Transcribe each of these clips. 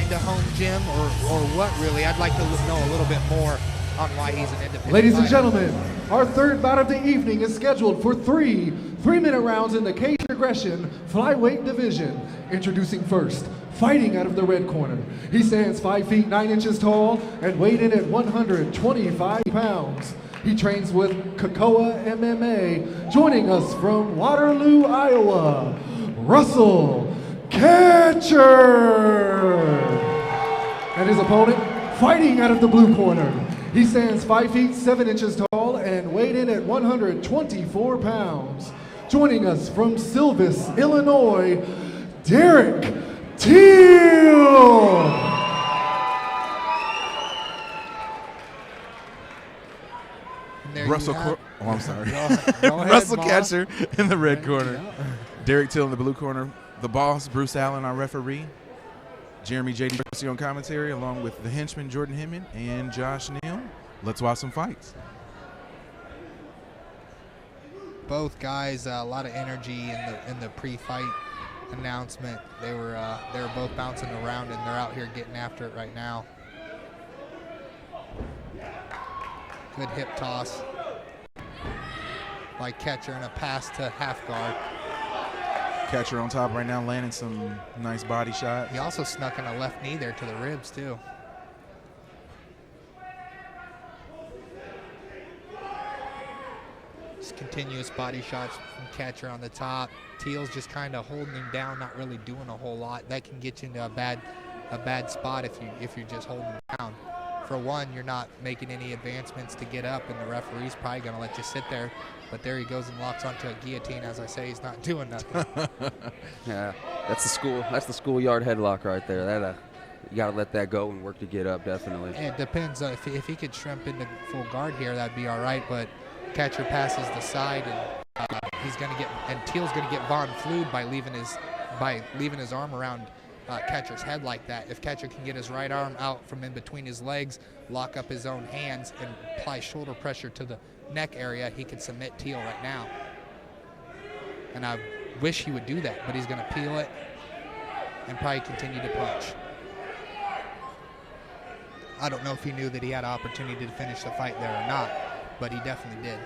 find a home gym or what really? I'd like to know a little bit more on why he's an independent Ladies fighter. and gentlemen, our third bout of the evening is scheduled for three-minute rounds in the Kacher aggression flyweight division. Introducing first, fighting out of the red corner. He stands 5 feet 9 inches tall and weighed in at 125 pounds. He trains with Kacher MMA. Joining us from Waterloo, Iowa, Russell Kacher. And his opponent, fighting out of the blue corner. He stands 5 feet 7 inches tall and weighed in at 124 pounds. Joining us from Silvis, Illinois, Derek Teel. I'm sorry. Go ahead, Russell boss. Kacher in the red corner. Derek Teel in the blue corner. The boss, Bruce Allen, our referee. Jeremy J.D. on commentary, along with the henchman, Jordan Hinman, and Josh Neal. Let's watch some fights. Both guys, a lot of energy in the pre-fight announcement. They were both bouncing around, and they're out here getting after it right now. Good hip toss by Kacher and a pass to half guard. Kacher on top right now, landing some nice body shots. He also snuck in a left knee there to the ribs too. Just continuous body shots from Kacher on the top. Teel's just kind of holding him down, not really doing a whole lot. That can get you into a bad spot if you're just holding him down. For one, you're not making any advancements to get up, and the referee's probably going to let you sit there. But there he goes and locks onto a guillotine. As I say, he's not doing nothing. Yeah, that's the schoolyard headlock right there. That you got to let that go and work to get up, definitely. It depends. If he could shrimp into full guard here, that'd be all right. But Kacher passes the side, and he's going to get, and Teel's going to get Von Flued by leaving his arm around Kacher's head like that. If Kacher can get his right arm out from in between his legs, lock up his own hands, and apply shoulder pressure to the neck area, he could submit Teel right now. And I wish he would do that, but he's going to peel it and probably continue to punch. I don't know if he knew that he had an opportunity to finish the fight there or not, but he definitely did.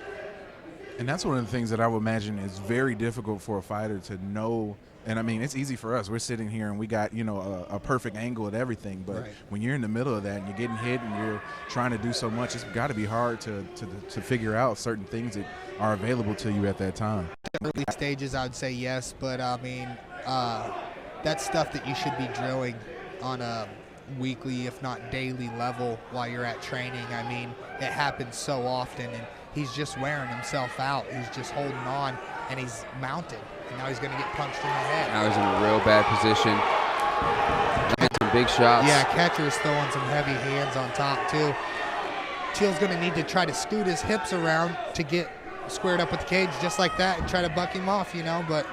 And that's one of the things that I would imagine is very difficult for a fighter to know. And I mean, it's easy for us. We're sitting here and we got, a perfect angle at everything. But right. When you're in the middle of that and you're getting hit and you're trying to do so much, it's got to be hard to figure out certain things that are available to you at that time. Early stages, I would say yes. But, I mean, that's stuff that you should be drilling on a weekly, if not daily level while you're at training. I mean, it happens so often, and he's just wearing himself out. He's just holding on, and he's mounted. And now he's going to get punched in the head. Now he's in a real bad position. Get some big shots. Yeah, Kacher is throwing some heavy hands on top, too. Teel's going to need to try to scoot his hips around to get squared up with the cage just like that and try to buck him off, but...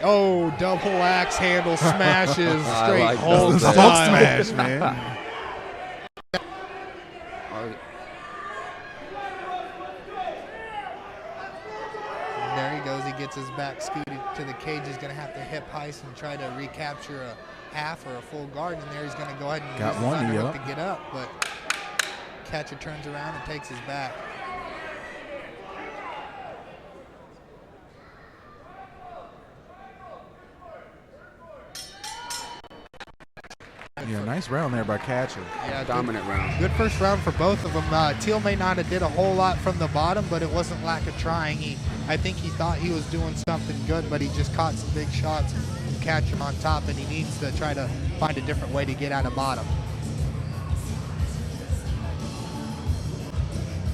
Oh, double axe handle smashes straight like hold those. Smoke style. smash, man. There he goes. He gets his back scooted to the cage. He's going to have to hip heist and try to recapture a half or a full guard. And there he's going to go ahead and Got use his one knee underhook up. to get up. But Kacher turns around and takes his back. Yeah, nice round there by Kacher. Yeah, Dominant round. Good first round for both of them. Teel may not have did a whole lot from the bottom, but it wasn't lack of trying. I think he thought he was doing something good, but he just caught some big shots from Kacher on top, and he needs to try to find a different way to get out of bottom.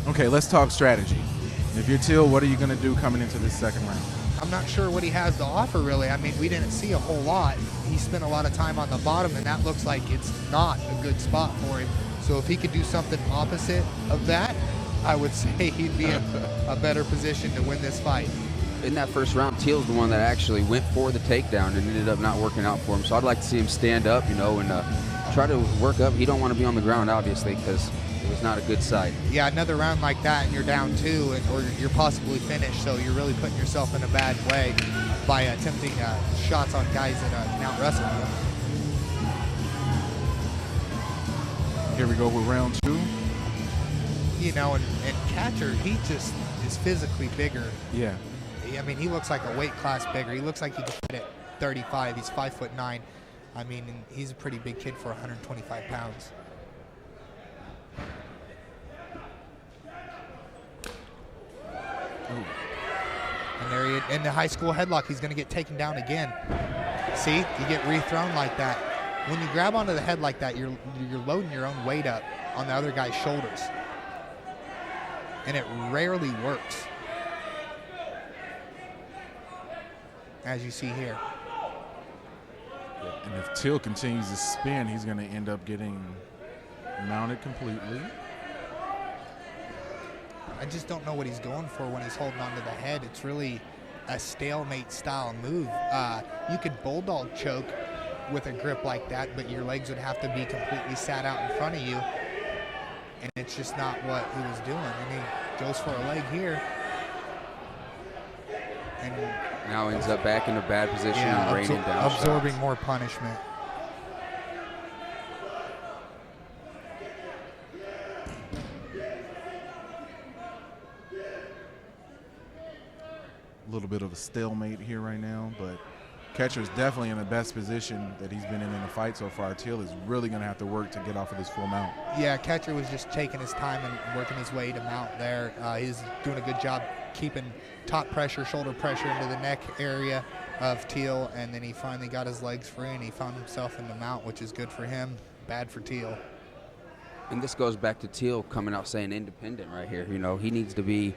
Okay, let's talk strategy. If you're Teel, what are you going to do coming into this second round? I'm not sure what he has to offer, really. I mean, we didn't see a whole lot. He spent a lot of time on the bottom, and that looks like it's not a good spot for him. So if he could do something opposite of that, I would say he'd be in a better position to win this fight. In that first round, Teel's the one that actually went for the takedown and ended up not working out for him. So I'd like to see him stand up, and try to work up. He don't want to be on the ground, obviously, because It was not a good sight. Yeah, another round like that and you're down 2 or you're possibly finished, so you're really putting yourself in a bad way by attempting shots on guys that can out-wrestle you. Here we go with round 2. You know, and Kacher, he just is physically bigger. Yeah. I mean, he looks like a weight class bigger. He looks like he could fit at 35. He's 5'9". I mean, and he's a pretty big kid for 125 pounds. Ooh. And there he is. In the high school headlock, he's going to get taken down again. See, you get rethrown like that. When you grab onto the head like that, you're loading your own weight up on the other guy's shoulders. And it rarely works, as you see here. And if Teel continues to spin, he's going to end up getting mounted completely. I just don't know what he's going for when he's holding onto the head. It's really a stalemate style move. You could bulldog choke with a grip like that, but your legs would have to be completely sat out in front of you. And it's just not what he was doing. And he goes for a leg here. And now ends up back in a bad position and raining down absorbing shots. more punishment. A little bit of a stalemate here right now, but Kacher's definitely in the best position that he's been in the fight so far. Teel is really going to have to work to get off of this full mount. Yeah, Kacher was just taking his time and working his way to mount there. He's doing a good job keeping top pressure, shoulder pressure into the neck area of Teel, and then he finally got his legs free and he found himself in the mount, which is good for him, bad for Teel. And this goes back to Teel coming out saying independent right here. You know, he needs to be,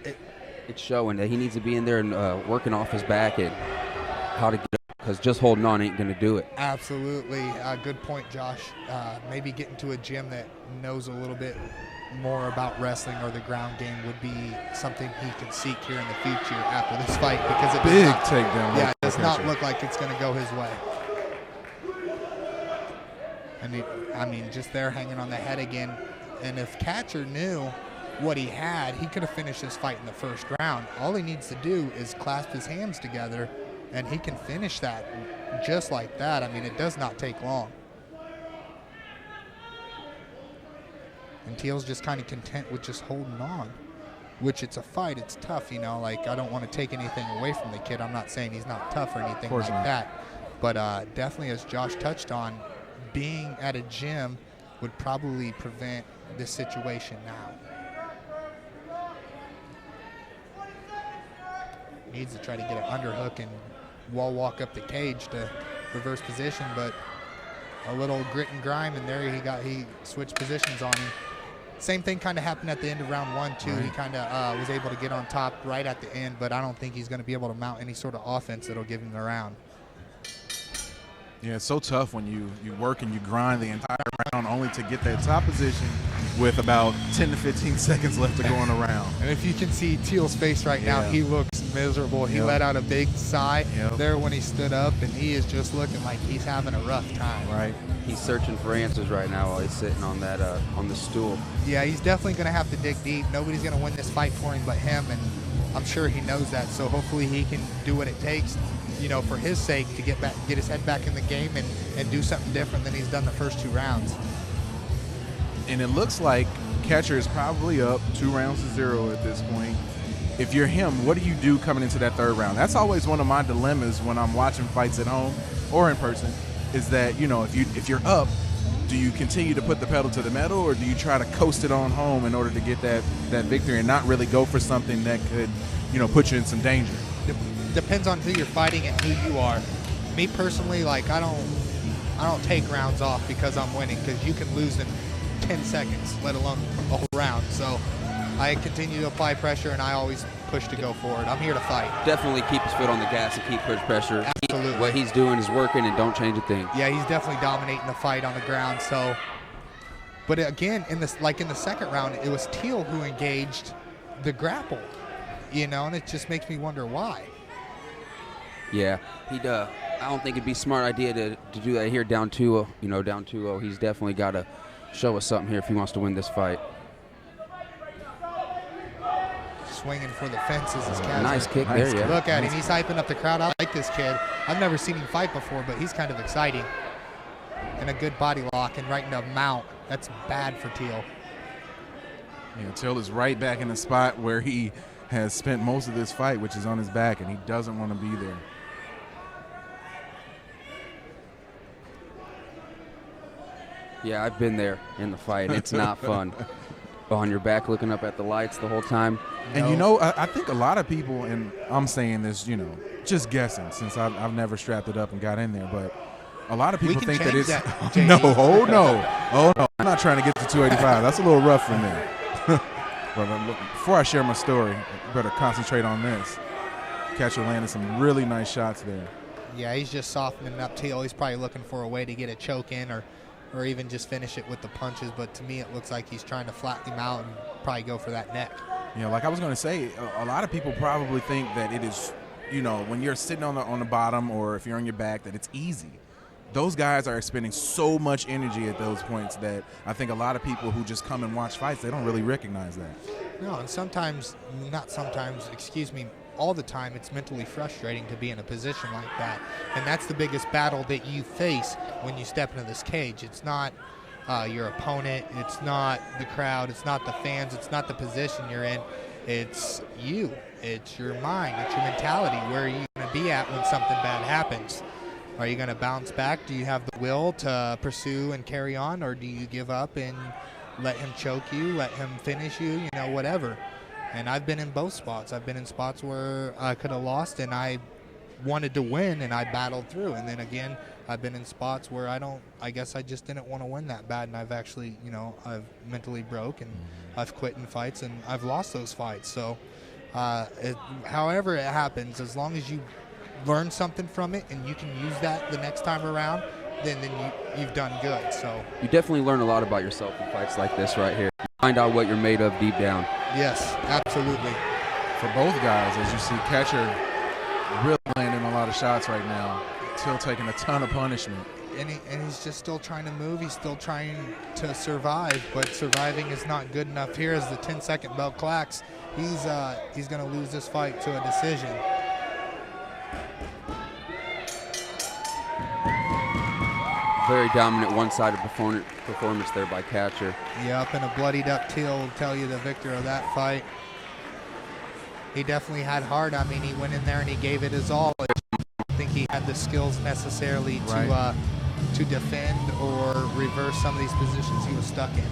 it's showing that he needs to be in there and working off his back and how to get up, because just holding on ain't going to do it. Absolutely. Good point, Josh. Maybe getting to a gym that knows a little bit more about wrestling or the ground game would be something he can seek here in the future after this fight, because it Big takedown. Yeah, it does not look like it's going to go his way. And I mean, just there hanging on the head again. And if Kacher knew what he had, he could have finished this fight in the first round. All he needs to do is clasp his hands together, and he can finish that just like that. I mean, it does not take long. And Teel's just kind of content with just holding on, which it's a fight. It's tough, you know. Like, I don't want to take anything away from the kid. I'm not saying he's not tough or anything like that. But definitely, as Josh touched on, being at a gym would probably prevent this situation now. Needs to try to get an underhook and wall walk up the cage to reverse position, but a little grit and grime, and there he switched positions on him. Same thing kind of happened at the end of round 1 too. Right. He kind of was able to get on top right at the end, but I don't think he's going to be able to mount any sort of offense that'll give him the round. Yeah, it's so tough when you work and you grind the entire round only to get that top position with about 10 to 15 seconds left to go on a round. And if you can see Teel's face right now, he looks miserable. He let out a big sigh there when he stood up, and he is just looking like he's having a rough time. Right. He's searching for answers right now while he's sitting on that on the stool. Yeah, he's definitely going to have to dig deep. Nobody's going to win this fight for him but him, and I'm sure he knows that. So hopefully he can do what it takes, you know, for his sake, to get his head back in the game and do something different than he's done the first 2 rounds. And it looks like Kacher is probably up 2-0 at this point. If you're him, what do you do coming into that 3rd round? That's always one of my dilemmas when I'm watching fights at home or in person, is that, you know, if you're up, do you continue to put the pedal to the metal, or do you try to coast it on home in order to get that victory and not really go for something that could, you know, put you in some danger? Depends on who you're fighting and who you are. Me personally, like, I don't take rounds off because I'm winning, because you can lose in 10 seconds, let alone a whole round. So I continue to apply pressure, and I always push to go forward. I'm here to fight. Definitely keep his foot on the gas and keep push pressure. Absolutely. What he's doing is working, and don't change a thing. Yeah, he's definitely dominating the fight on the ground. So, but again, in the 2nd round, it was Teel who engaged the grapple, you know, and it just makes me wonder why. Yeah, I don't think it'd be a smart idea to do that here down 2-0. You know, down 2-0. He's definitely got to show us something here if he wants to win this fight. swinging for the fences. Is Kacher. Nice kick there, yeah. Look at him. He's hyping up the crowd. I like this kid. I've never seen him fight before, but he's kind of exciting. And a good body lock and right in the mount. That's bad for Teel. Yeah, Teel is right back in the spot where he has spent most of this fight, which is on his back, and he doesn't want to be there. Yeah, I've been there in the fight. It's not fun. On your back looking up at the lights the whole time. And, I think a lot of people, and I'm saying this, just guessing since I've never strapped it up and got in there, but a lot of people think that it's – no. I'm not trying to get to 285. That's a little rough for me. But before I share my story, I better concentrate on this. Kacher landed some really nice shots there. Yeah, he's just softening up Teel. He's probably looking for a way to get a choke in or even just finish it with the punches. But to me, it looks like he's trying to flatten him out and probably go for that neck. Like I was going to say, a lot of people probably think that it is, when you're sitting on the bottom or if you're on your back, that it's easy. Those guys are expending so much energy at those points that I think a lot of people who just come and watch fights, they don't really recognize that. No, and all the time it's mentally frustrating to be in a position like that. And that's the biggest battle that you face when you step into this cage. It's not your opponent, it's not the crowd, it's not the fans, it's not the position you're in. It's you. It's your mind. It's your mentality. Where are you going to be at when something bad happens? Are you going to bounce back? Do you have the will to pursue and carry on, or do you give up and let him choke you, let him finish you, whatever? And I've been in both spots. I've been in spots where I could have lost and I wanted to win and I battled through. And then again, I've been in spots where I guess I just didn't want to win that bad, and I've actually, I've mentally broke and I've quit in fights and I've lost those fights. So however it happens, as long as you learn something from it and you can use that the next time around, then you've done good. So you definitely learn a lot about yourself in fights like this right here. You find out what you're made of deep down. Yes, absolutely. For both guys, as you see, Kacher really landing a lot of shots right now. Teel taking a ton of punishment. And he's just still trying to move. He's still trying to survive, but surviving is not good enough here. As the 10-second bell clacks, he's going to lose this fight to a decision. Very dominant one-sided performance there by Kacher. Yep, and a bloodied up Teel will tell you the victor of that fight. He definitely had heart. I mean, he went in there and he gave it his all. I don't think he had the skills necessarily to defend or reverse some of these positions he was stuck in.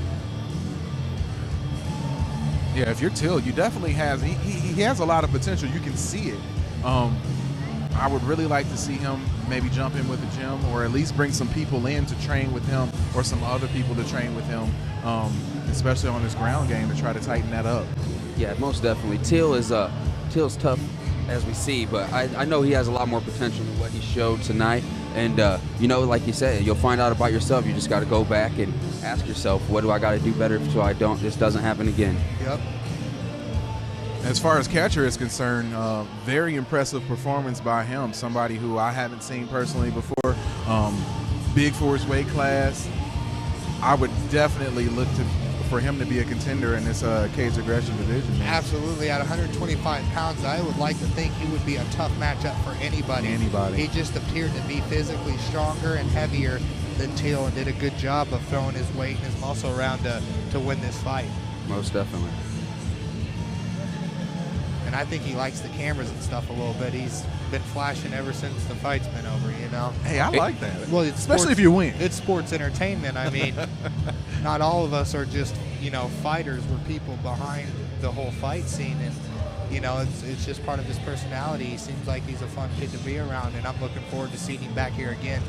Yeah, if you're Teel, you definitely he has a lot of potential. You can see it. I would really like to see him maybe jump in with the gym, or at least bring some people in to train with him, or some other people to train with him, especially on his ground game, to try to tighten that up. Yeah, most definitely. Teel's tough, as we see, but I know he has a lot more potential than what he showed tonight. And, like you said, you'll find out about yourself. You just got to go back and ask yourself, what do I got to do better so this doesn't happen again? Yep. As far as Kacher is concerned, very impressive performance by him. Somebody who I haven't seen personally before. Big for his weight class. I would definitely look for him to be a contender in this cage aggression division. Absolutely. At 125 pounds, I would like to think he would be a tough matchup for anybody. He just appeared to be physically stronger and heavier than Teel, and did a good job of throwing his weight and his muscle around to win this fight. Most definitely. And I think he likes the cameras and stuff a little bit. He's been flashing ever since the fight's been over, Hey, I like that. Well, it's especially sports, if you win. It's sports entertainment. I mean, not all of us are just, fighters. We're people behind the whole fight scene. And, it's just part of his personality. He seems like he's a fun kid to be around, and I'm looking forward to seeing him back here again.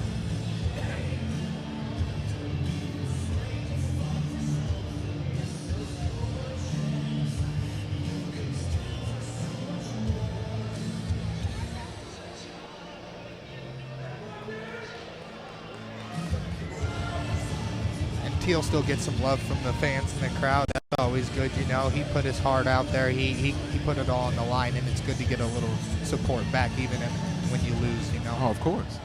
Teel still gets some love from the fans and the crowd. That's always good, He put his heart out there. He put it all on the line, and it's good to get a little support back, even when you lose, Oh, of course.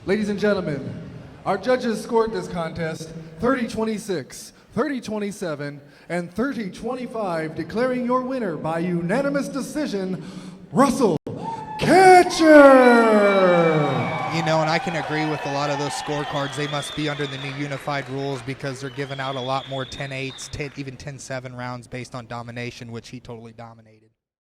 Ladies and gentlemen, our judges scored this contest 30-26 30-27, and 30-25, declaring your winner by unanimous decision, Russell Kacher. You know, and I can agree with a lot of those scorecards. They must be under the new unified rules because they're giving out a lot more 10-8s, even 10-7 rounds based on domination, which he totally dominated.